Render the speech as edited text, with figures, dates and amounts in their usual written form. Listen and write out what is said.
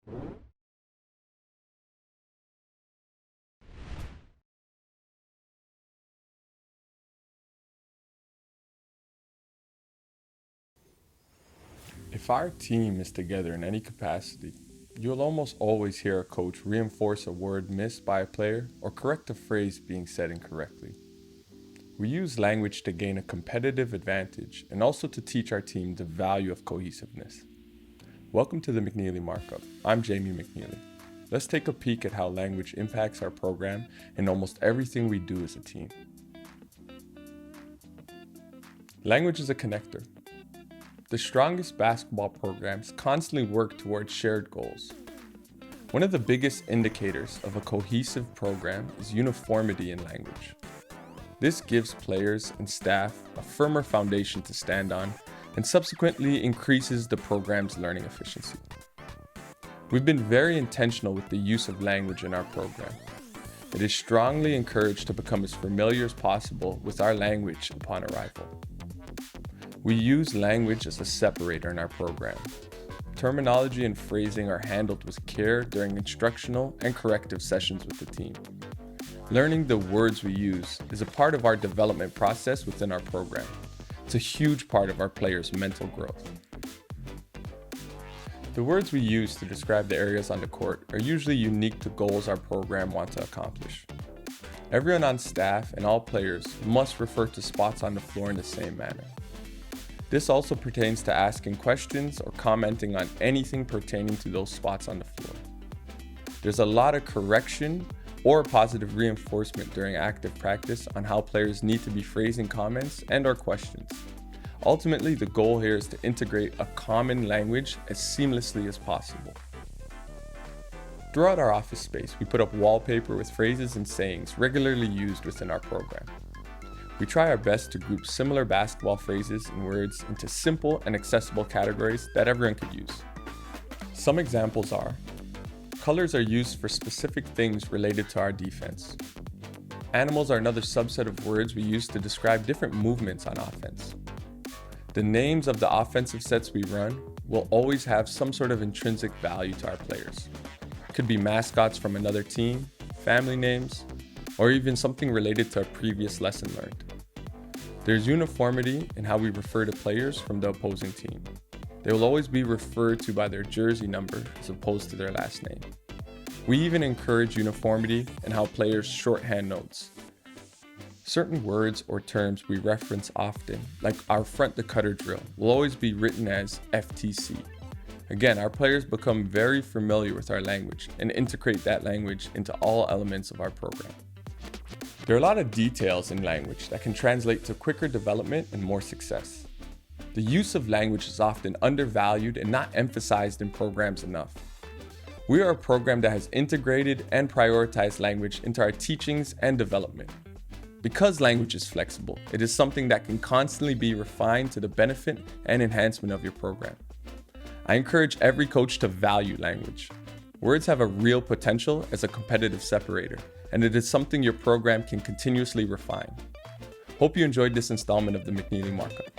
If our team is together in any capacity, you'll almost always hear a coach reinforce a word missed by a player or correct a phrase being said incorrectly. We use language to gain a competitive advantage and also to teach our team the value of cohesiveness. Welcome to the McNeilly Markup. I'm Jamie McNeilly. Let's take a peek at how language impacts our program and almost everything we do as a team. Language is a connector. The strongest basketball programs constantly work towards shared goals. One of the biggest indicators of a cohesive program is uniformity in language. This gives players and staff a firmer foundation to stand on and subsequently increases the program's learning efficiency. We've been very intentional with the use of language in our program. It is strongly encouraged to become as familiar as possible with our language upon arrival. We use language as a separator in our program. Terminology and phrasing are handled with care during instructional and corrective sessions with the team. Learning the words we use is a part of our development process within our program. It's a huge part of our players' mental growth. The words we use to describe the areas on the court are usually unique to goals our program wants to accomplish. Everyone on staff and all players must refer to spots on the floor in the same manner. This also pertains to asking questions or commenting on anything pertaining to those spots on the floor. There's a lot of correction or positive reinforcement during active practice on how players need to be phrasing comments and/or questions. Ultimately, the goal here is to integrate a common language as seamlessly as possible. Throughout our office space, we put up wallpaper with phrases and sayings regularly used within our program. We try our best to group similar basketball phrases and words into simple and accessible categories that everyone could use. Some examples are: colors are used for specific things related to our defense. Animals are another subset of words we use to describe different movements on offense. The names of the offensive sets we run will always have some sort of intrinsic value to our players. It could be mascots from another team, family names, or even something related to a previous lesson learned. There's uniformity in how we refer to players from the opposing team. They will always be referred to by their jersey number as opposed to their last name. We even encourage uniformity in how players shorthand notes. Certain words or terms we reference often, like our front to cutter drill, will always be written as FTC. Again, our players become very familiar with our language and integrate that language into all elements of our program. There are a lot of details in language that can translate to quicker development and more success. The use of language is often undervalued and not emphasized in programs enough. We are a program that has integrated and prioritized language into our teachings and development. Because language is flexible, it is something that can constantly be refined to the benefit and enhancement of your program. I encourage every coach to value language. Words have a real potential as a competitive separator, and it is something your program can continuously refine. Hope you enjoyed this installment of the McNeilly Markup.